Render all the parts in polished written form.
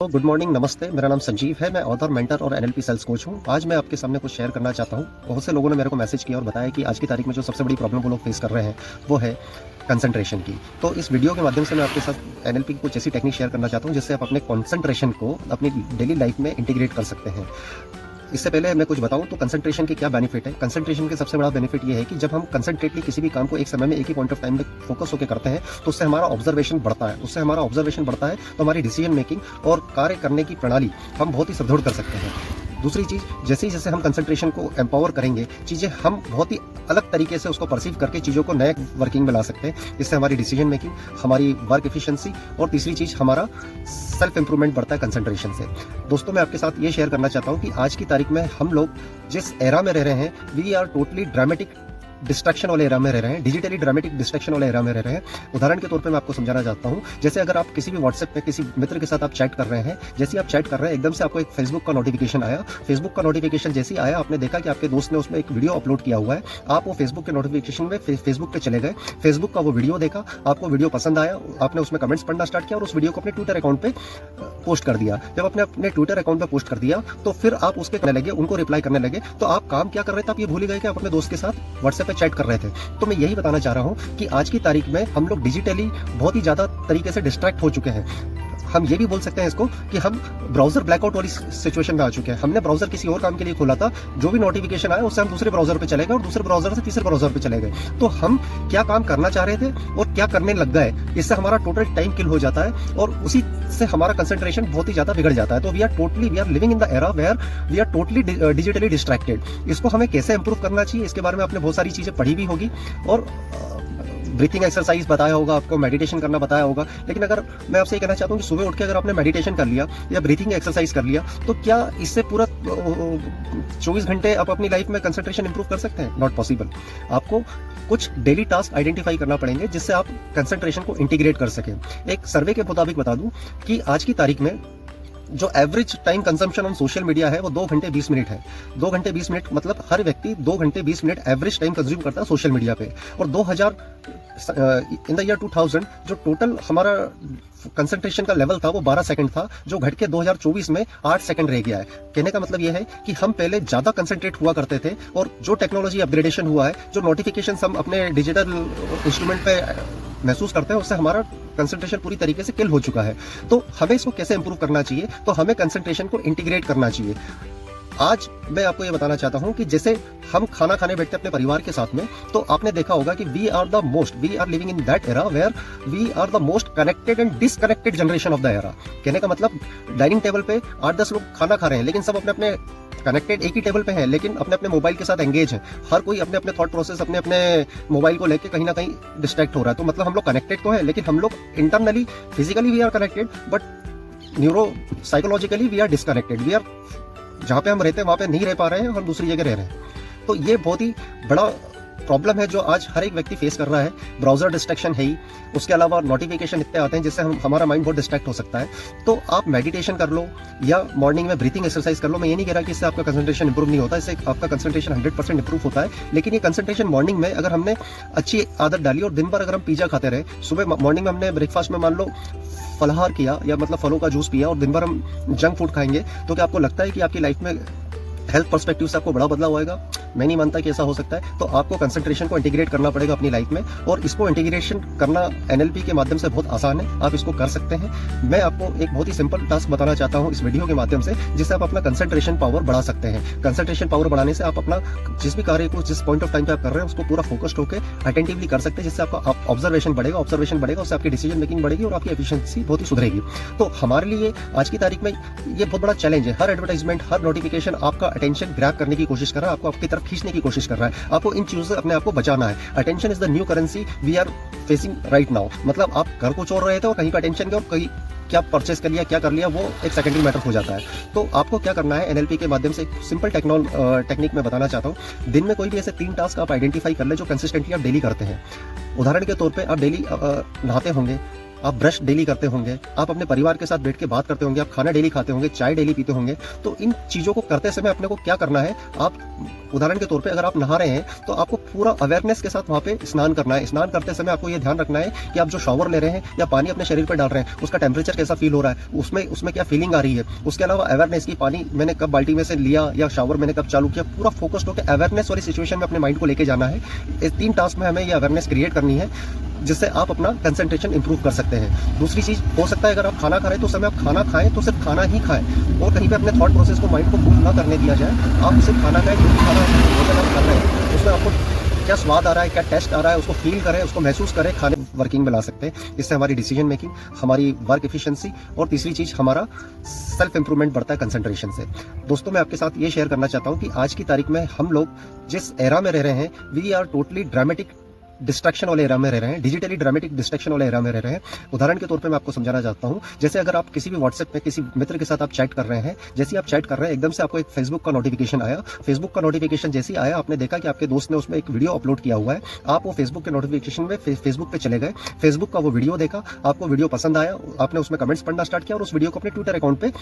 Good morning, नमस्ते। मेरा नाम संजीव है। मैं ऑथर, मेंटर और एनएलपी सेल्स कोच हूं। आज मैं आपके सामने कुछ शेयर करना चाहता हूं। बहुत से लोगों ने मेरे को मैसेज किया और बताया कि आज की तारीख में जो सबसे बड़ी प्रॉब्लम वो लोग फेस कर रहे हैं वो है कंसंट्रेशन की। तो इस वीडियो के माध्यम से मैं आपके साथ एनएलपी की कुछ ऐसी टेक्निक शेयर करना चाहता हूं जिससे आप अपने कंसंट्रेशन को अपनी डेली लाइफ में इंटीग्रेट कर सकते हैं। इससे पहले मैं कुछ बताऊं तो कंसंट्रेशन के क्या बेनिफिट है। कंसंट्रेशन के सबसे बड़ा बेनिफिट ये है कि जब हम कंसंट्रेटली किसी भी काम को एक समय में एक ही पॉइंट ऑफ टाइम में फोकस होकर करते हैं तो उससे हमारा ऑब्जर्वेशन बढ़ता है। तो हमारी डिसीजन मेकिंग और कार्य करने की प्रणाली हम बहुत ही सुदृढ़ कर सकते हैं। दूसरी चीज़, जैसे जैसे हम कंसंट्रेशन को एम्पावर करेंगे, चीज़ें हम बहुत ही अलग तरीके से उसको परसीव करके चीज़ों को नए वर्किंग में ला सकते हैं। इससे हमारी डिसीजन मेकिंग, हमारी वर्क एफिशिएंसी और तीसरी चीज़ हमारा सेल्फ इंप्रूवमेंट बढ़ता है कंसंट्रेशन से। दोस्तों, मैं आपके साथ ये शेयर करना चाहता हूँ कि आज की तारीख में हम लोग जिस एरा में रह रहे हैं, we are totally dramatic distraction वाले एरा में रह रहे हैं, डिजिटली ड्रामेटिक डिस्ट्रैक्शन वाले एरा में रह रहे हैं। उदाहरण के तौर पे मैं आपको समझाना चाहता हूँ। जैसे अगर आप किसी भी व्हाट्सएप पे किसी मित्र के साथ आप चैट कर रहे हैं, जैसे आप चैट कर रहे हैं एकदम से आपको एक फेसबुक का नोटिफिकेशन आया। फेसबुक का नोटिफिकेशन जैसे ही आया, आपने देखा कि आपके दोस्त ने उसमें एक वीडियो अपलोड किया हुआ है। आप वो फेसबुक के नोटिफिकेशन में फेसबुक पे चले गए, फेसबुक का वो वीडियो देखा, आपको वीडियो पसंद आया, आपने उसमें कमेंट्स पढ़ना स्टार्ट किया और उस वीडियो को अपने ट्विटर अकाउंट पे पोस्ट कर दिया। जब आपने अपने ट्विटर अकाउंट पे पोस्ट कर दिया तो फिर आप उसके करने लगे, उनको रिप्लाई करने लगे। तो आप काम क्या कर रहे थे, आप ये भूल गए कि आप अपने दोस्त के साथ व्हाट्सएप पे चैट कर रहे थे। तो मैं यही बताना चाह रहा हूं कि आज की तारीख में हम लोग डिजिटली बहुत ही ज्यादा तरीके से डिस्ट्रैक्ट हो चुके हैं। हम ये भी बोल सकते हैं इसको कि हम ब्राउजर ब्लैकआउट वाली सिचुएशन में आ चुके हैं। हमने ब्राउजर किसी और काम के लिए खोला था, जो भी नोटिफिकेशन आया उससे हम दूसरे ब्राउजर पे चले गए और दूसरे ब्राउजर से तीसरे ब्राउजर पे चले गए। तो हम क्या काम करना चाह रहे थे और क्या करने लग गए, इससे हमारा टोटल टाइम किल हो जाता है और उसी से हमारा कंसंट्रेशन बहुत ही ज्यादा बिगड़ जाता है। तो we are living in the era where we are totally digitally distracted. इसको हमें कैसे इंप्रूव करना चाहिए, इसके बारे में आपने बहुत सारी चीजें पढ़ी भी होगी और ब्रीथिंग एक्सरसाइज बताया होगा, आपको मेडिटेशन करना बताया होगा। लेकिन अगर मैं आपसे ये कहना चाहता हूँ कि सुबह उठ के अगर आपने मेडिटेशन कर लिया या ब्रीथिंग एक्सरसाइज कर लिया तो क्या इससे पूरा 24 घंटे आप अपनी लाइफ में कंसंट्रेशन इंप्रूव कर सकते हैं? Not possible. आपको कुछ डेली टास्क आइडेंटिफाई करना पड़ेंगे जिससे आप कंसंट्रेशन को इंटीग्रेट कर सकें। एक सर्वे के मुताबिक बता दूं कि आज की तारीख में जो average time consumption on social media है वो 2 घंटे 20 मिनट है। 2 घंटे 20 मिनट मतलब हर व्यक्ति 2 घंटे 20 मिनट एवरेज टाइम कंज्यूम करता है सोशल मीडिया पे। और 2000 इन द ईयर 2000 जो टोटल हमारा कंसंट्रेशन का लेवल था वो 12 सेकंड था, जो घट के 2024 में 8 सेकंड रह गया है। कहने का मतलब ये है कि हम पहले ज्यादा कंसंट्रेट हुआ करते थे और जो टेक्नोलॉजी अपग्रेडेशन हुआ है, जो नोटिफिकेशन हम अपने डिजिटल इंस्ट्रूमेंट पे महसूस करते हैं, उससे हमारा कंसंट्रेशन पूरी तरीके से किल हो चुका है। तो हमें इसको कैसे इंप्रूव करना चाहिए? तो हमें कंसंट्रेशन को इंटीग्रेट करना चाहिए। आज मैं आपको ये बताना चाहता हूं कि जैसे हम खाना खाने बैठते हैं अपने परिवार के साथ में, तो आपने देखा होगा कि we are living in that era where we are the most connected and disconnected generation of the era. कहने का मतलब डाइनिंग टेबल पे 8-10 लोग खाना खा रहे हैं, लेकिन सब अपने अपने कनेक्टेड एक ही टेबल पे है, लेकिन अपने अपने मोबाइल के साथ एंगेज है। हर कोई अपने अपने थॉट प्रोसेस अपने अपने मोबाइल को लेके कहीं ना कहीं डिस्ट्रैक्ट हो रहा है। तो मतलब हम लोग कनेक्टेड तो है, लेकिन हम लोग internally physically we are connected but neuro psychologically we are disconnected. We are जहां पे हम रहते हैं वहां पे नहीं रह पा रहे हैं, हम दूसरी जगह रह रहे हैं। तो ये बहुत ही बड़ा प्रॉब्लम है जो आज हर एक व्यक्ति फेस कर रहा है। ब्राउजर डिस्ट्रैक्शन है ही, उसके अलावा नोटिफिकेशन इतने आते हैं जिससे हमारा माइंड बहुत डिस्ट्रैक्ट हो सकता है। तो आप मेडिटेशन कर लो या मॉर्निंग में ब्रीथिंग एक्सरसाइज कर लो। मैं ये नहीं कह रहा कि इससे आपका कंसंट्रेशन इंप्रूव नहीं होता, इससे आपका कंसंट्रेशन 100% इंप्रूव होता है। लेकिन ये कंसंट्रेशन मॉर्निंग में अगर हमने अच्छी आदत डाली और दिन भर अगर हम पिज्जा खाते रहे, सुबह मॉर्निंग में हमने ब्रेकफास्ट में मान लो फलाहार किया या मतलब फलों का जूस पिया और दिन भर हम जंक फूड खाएंगे, तो क्या आपको लगता है कि आपकी लाइफ में हेल्थ पर्सपेक्टिव से आपको बड़ा बदलाव आएगा? मैं नहीं मानता कि ऐसा हो सकता है। तो आपको कंसंट्रेशन को इंटीग्रेट करना पड़ेगा अपनी लाइफ में, और इसको इंटीग्रेशन करना एनएलपी के माध्यम से बहुत आसान है। आप इसको कर सकते हैं। मैं आपको एक बहुत ही सिंपल टास्क बताना चाहता हूं इस वीडियो के माध्यम से, जिससे आप अपना कंसंट्रेशन पावर बढ़ा सकते हैं। कंसंट्रेशन पावर बढ़ाने से आप अपना जिस भी कार्य को जिस पॉइंट ऑफ टाइम पे आप कर रहे हैं उसको पूरा फोकस्ड होकर अटेंटिवली कर सकते हैं, जिससे आपका ऑब्जर्वेशन बढ़ेगा, उससे आपकी डिसीजन मेकिंग बढ़ेगी और आपकी एफिशिएंसी बहुत ही सुधरेगी। तो हमारे लिए आज की तारीख में ये बहुत बड़ा चैलेंज है। हर एडवर्टाइजमेंट, हर नोटिफिकेशन आपका अटेंशन ग्रैब करने की कोशिश कर रहा है, आपको आपकी तरफ खींचने की कोशिश कर रहा है। आपको इन चीजों से अपने आप को बचाना है। Attention is the new currency we are facing right now. मतलब आप घर को चोर रहे थे और कहीं का अटेंशन गया और कहीं क्या परचेस कर लिया, क्या कर लिया, वो एक सेकेंडरी मैटर हो जाता है। तो आपको क्या करना है, एनएलपी के माध्यम से एक सिंपल टेक्निक में बताना चाहता हूँ। दिन में कोई भी ऐसे 3 टास्क आप आइडेंटिफाई कर ले जो कंसिस्टेंटली आप डेली करते हैं। उदाहरण के तौर पे आप डेली नहाते होंगे, आप ब्रश डेली करते होंगे, आप अपने परिवार के साथ बैठ के बात करते होंगे, आप खाना डेली खाते होंगे, चाय डेली पीते होंगे। तो इन चीज़ों को करते समय अपने को क्या करना है, आप उदाहरण के तौर पे अगर आप नहा रहे हैं तो आपको पूरा अवेयरनेस के साथ वहाँ पे स्नान करना है। स्नान करते समय आपको ये ध्यान रखना है कि आप जो शावर ले रहे हैं या पानी अपने शरीर पर डाल रहे हैं उसका टेम्परेचर कैसा फील हो रहा है, उसमें क्या फीलिंग आ रही है। उसके अलावा अवेयरनेस की पानी मैंने कब बाल्टी में से लिया या शावर मैंने कब चालू किया, पूरा फोकस्ड होकर अवेयरनेस वाली सिचुएशन में अपने माइंड को लेके जाना है। इस 3 टास्क में हमें ये अवेयरनेस क्रिएट करनी है जिससे आप अपना कंसंट्रेशन इंप्रूव कर सकते हैं। दूसरी चीज़ हो सकता है अगर आप खाना खा रहे हैं तो उस समय आप खाना खाएं तो सिर्फ खाना ही खाएं और कहीं पे अपने थॉट प्रोसेस को माइंड को मूव ना करने दिया जाए। आप सिर्फ खाना खाएं, जो भी खाना भोजन आप खा रहे हैं उसमें आपको क्या स्वाद आ रहा है, क्या टेस्ट आ रहा है, उसको फील करें, उसको महसूस करें, खाने वर्किंग में ला सकते हैं। इससे हमारी डिसीजन मेकिंग, हमारी वर्क एफिशिएंसी और तीसरी चीज़ हमारा सेल्फ इंप्रूवमेंट बढ़ता है कंसंट्रेशन से। दोस्तों मैं आपके साथ ये शेयर करना चाहता हूँ कि आज की तारीख में हम लोग जिस एरा में रह रहे हैं, we are totally dramatic distraction वाले एरा में रह रहे हैं, डिजिटली ड्रामेटिक डिस्ट्रैक्शन वाले एरा में रह रहे हैं। उदाहरण के तौर पे मैं आपको समझाना चाहता हूं, जैसे अगर आप किसी भी व्हाट्सएप पे किसी मित्र के साथ आप चैट कर रहे हैं, जैसे आप चैट कर रहे हैं एकदम से आपको एक फेसबुक का नोटिफिकेशन आया। फेसबुक का नोटिफिकेशन जैसे ही आया आपने देखा कि आपके दोस्त ने उसमें एक वीडियो अपलोड किया हुआ है। आप वो फेसबुक के नोटिफिकेशन में फेसबुक पे चले गए, फेसबुक का वो वीडियो देखा, आपको वीडियो पसंद आया, आपने उसमें कमेंट्स पढ़ना स्टार्ट किया और उस वीडियो को अपने ट्विटर अकाउंट पे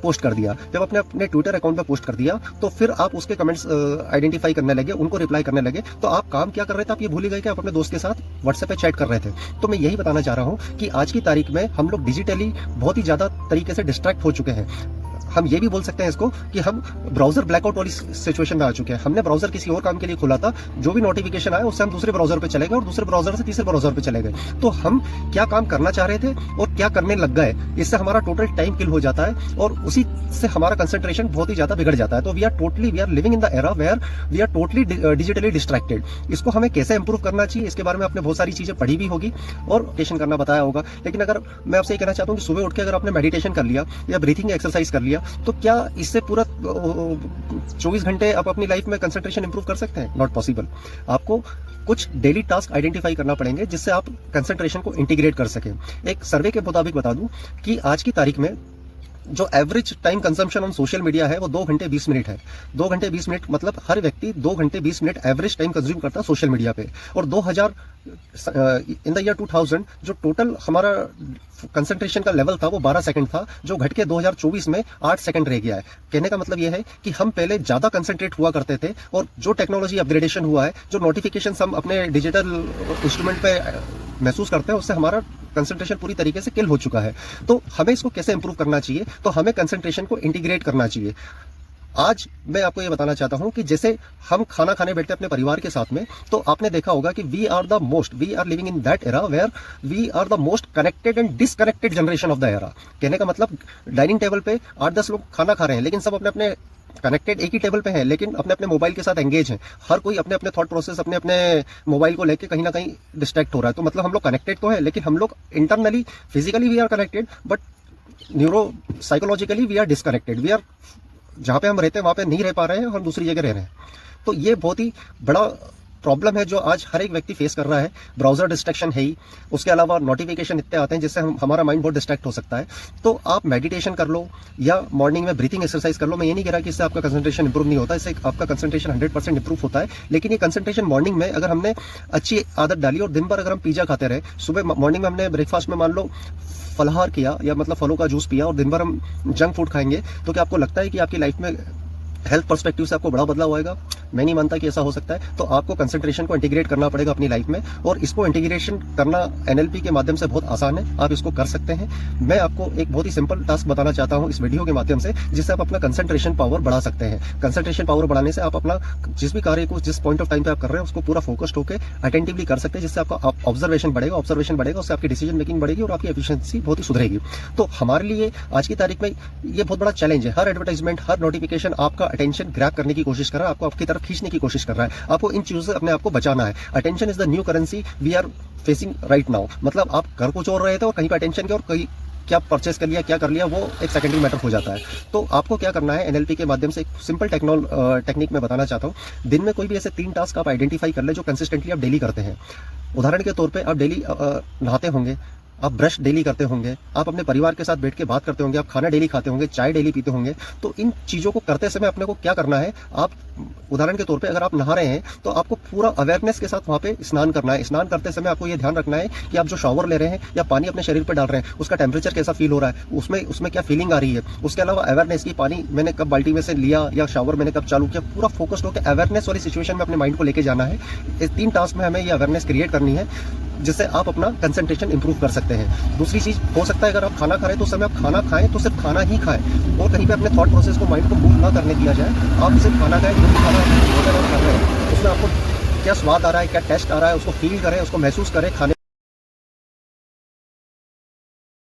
पोस्ट कर दिया। जब आपने अपने ट्विटर अकाउंट पे पोस्ट कर दिया तो फिर आप उसके कमेंट्स आइडेंटिफाई करने लगे, उनको रिप्लाई करने लगे। तो आप काम क्या कर रहे थे, आप ये भूल ही गए कि आप अपने दोस्त के साथ व्हाट्सएप पे चैट कर रहे थे। तो मैं यही बताना चाह रहा हूं कि आज की तारीख में हम लोग डिजिटली बहुत ही ज्यादा तरीके से डिस्ट्रैक्ट हो चुके हैं। हम ये भी बोल सकते हैं इसको कि हम ब्राउजर ब्लैकआउट वाली सिचुएशन में आ चुके हैं। हमने ब्राउजर किसी और काम के लिए खोला था, जो भी नोटिफिकेशन आया उससे हम दूसरे ब्राउजर पे चले गए और दूसरे ब्राउजर से तीसरे ब्राउजर पे चले गए। तो हम क्या काम करना चाह रहे थे और क्या करने लग गए, इससे हमारा टोटल टाइम किल हो जाता है और उसी से हमारा कंसंट्रेशन बहुत ही ज्यादा बिगड़ जाता है। तो we are living in the era where we are totally digitally distracted. इसको हमें कैसे इंप्रूव करना चाहिए, इसके बारे में आपने बहुत सारी चीजें पढ़ी भी होगी और मेडिटेशन करना बताया होगा। लेकिन अगर मैं आपसे ये कहना चाहता हूँ कि सुबह उठ के अगर आपने मेडिटेशन कर लिया या ब्रीथिंग एक्सरसाइज कर लिया तो क्या इससे पूरा 24 घंटे आप अपनी लाइफ में कंसंट्रेशन इंप्रूव कर सकते हैं? Not possible. आपको कुछ डेली टास्क आइडेंटिफाई करना पड़ेंगे जिससे आप कंसंट्रेशन को इंटीग्रेट कर सकें। एक सर्वे के मुताबिक बता दूं कि आज की तारीख में जो average time consumption on social media है वो 2 घंटे 20 मिनट है। 2 घंटे 20 मिनट मतलब हर व्यक्ति 2 घंटे 20 मिनट एवरेज टाइम कंज्यूम करता है सोशल मीडिया पे। और 2000 इन द ईयर 2000 जो टोटल हमारा कंसंट्रेशन का लेवल था वो 12 सेकंड था, जो घट के 2024 में 8 सेकंड रह गया है। कहने का मतलब ये है कि हम पहले ज्यादा कंसंट्रेट हुआ करते थे और जो टेक्नोलॉजी अपग्रेडेशन हुआ है, जो नोटिफिकेशन हम अपने डिजिटल इंस्ट्रूमेंट पे महसूस करते हैं, उससे हमारा कंसंट्रेशन पूरी तरीके से किल हो चुका है। तो हमें इसको कैसे इंप्रूव करना चाहिए, तो हमें कंसंट्रेशन को इंटीग्रेट करना चाहिए। आज मैं आपको ये बताना चाहता हूं कि जैसे हम खाना खाने बैठते हैं अपने परिवार के साथ में, तो आपने देखा होगा कि we are living in that era where we are the most connected and disconnected generation of the era. कहने का मतलब डाइनिंग टेबल पे 8-10 लोग खाना खा रहे हैं लेकिन सब अपने अपने कनेक्टेड एक ही टेबल पे है लेकिन अपने अपने मोबाइल के साथ एंगेज हैं। हर कोई अपने अपने थॉट प्रोसेस अपने अपने मोबाइल को लेके कहीं ना कहीं डिस्ट्रैक्ट हो रहा है। तो मतलब हम लोग कनेक्टेड तो है लेकिन हम लोग internally physically we are connected but neuro psychologically we are disconnected. We are जहां पे हम रहते हैं वहां पे नहीं रह पा रहे हैं और हम दूसरी जगह रह रहे हैं। तो ये बहुत ही बड़ा प्रॉब्लम है जो आज हर एक व्यक्ति फेस कर रहा है। ब्राउजर डिस्ट्रैक्शन है ही, उसके अलावा नोटिफिकेशन इतने आते हैं जिससे हमारा माइंड बहुत डिस्ट्रैक्ट हो सकता है। तो आप मेडिटेशन कर लो या मॉर्निंग में ब्रीथिंग एक्सरसाइज कर लो। मैं ये नहीं कह रहा कि इससे आपका कंसंट्रेशन इंप्रूव नहीं होता, इससे आपका कंसंट्रेशन 100% इंप्रूव होता है। लेकिन ये कंसंट्रेशन मॉर्निंग में अगर हमने अच्छी आदत डाली और दिन भर अगर हम पिज्जा खाते रहे, सुबह मॉर्निंग में हमने ब्रेकफास्ट में मान लो फलाहार किया या मतलब फलों का जूस पिया और दिन भर हम जंक फूड खाएंगे, तो क्या आपको लगता है कि आपकी लाइफ में हेल्थ पर्सपेक्टिव से आपको बड़ा बदलाव आएगा? मैं नहीं मानता कि ऐसा हो सकता है। तो आपको कंसंट्रेशन को इंटीग्रेट करना पड़ेगा अपनी लाइफ में और इसको इंटीग्रेशन करना एनएलपी के माध्यम से बहुत आसान है, आप इसको कर सकते हैं। मैं आपको एक बहुत ही सिंपल टास्क बताना चाहता हूं इस वीडियो के माध्यम से जिससे आप अपना कंसंट्रेशन पावर बढ़ा सकते हैं। कंसंट्रेशन पावर बढ़ाने से आप अपना जिस भी कार्य को जिस पॉइंट ऑफ टाइम पे आप कर रहे हैं उसको पूरा फोकस्ड होकर अटेंटिवली कर सकते हैं, जिससे आपका ऑब्जर्वेशन बढ़ेगा, उससे आपकी डिसीजन मेकिंग बढ़ेगी और आपकी एफिशिएंसी बहुत ही सुधरेगी। तो हमारे लिए आज की तारीख में ये बहुत बड़ा चैलेंज है। हर एडवर्टाइजमेंट, हर नोटिफिकेशन आपका अटेंशन ग्रैब करने की कोशिश कर रहा है, आपको आपकी तरफ खींचने की कोशिश कर रहा है। आपको इन चीजों से अपने आप को बचाना है। Attention is the new currency we are facing right now. मतलब आप घर को चोर रहे थे और कहीं पे अटेंशन के और कहीं क्या परचेस कर लिया, क्या कर लिया, वो एक सेकेंडरी मैटर हो जाता है। तो आपको क्या करना है, एनएलपी के माध्यम से एक सिंपल टेक्निक में बताना चाहता हूं। दिन में कोई भी ऐसे 3 टास्क आप आइडेंटिफाई कर ले जो कंसिस्टेंटली आप डेली करते हैं। उदाहरण के तौर पे आप डेली नहाते होंगे, आप ब्रश डेली करते होंगे, आप अपने परिवार के साथ बैठ के बात करते होंगे, आप खाना डेली खाते होंगे, चाय डेली पीते होंगे। तो इन चीज़ों को करते समय अपने को क्या करना है, आप उदाहरण के तौर पे अगर आप नहा रहे हैं तो आपको पूरा अवेयरनेस के साथ वहाँ पे स्नान करना है। स्नान करते समय आपको ये ध्यान रखना है कि आप जो शॉवर ले रहे हैं या पानी अपने शरीर पे डाल रहे हैं उसका टेम्परेचर कैसा फील हो रहा है, उसमें उसमें क्या फीलिंग आ रही है। उसके अलावा अवेयरनेस की पानी मैंने कब बाल्टी में से लिया या शॉवर मैंने कब चालू किया, पूरा फोकस्ड होकर अवेयरनेस वाली सिचुएशन में अपने माइंड को लेके जाना है। इस 3 टास्क में हमें ये अवेयरनेस क्रिएट करनी है जिससे आप अपना कंसंट्रेशन इंप्रूव कर सकते हैं। दूसरी चीज़ हो सकता है अगर आप खाना खा रहे हैं तो उस समय आप खाना खाएं तो सिर्फ खाना ही खाएं और कहीं पे अपने थॉट प्रोसेस को माइंड को मूव ना करने दिया जाए। आप सिर्फ खाना खाएं, जो भी खाना आप कर रहे हैं उसमें आपको क्या स्वाद आ रहा है, क्या टेस्ट आ रहा है, उसको फील करें, उसको महसूस करें। खाने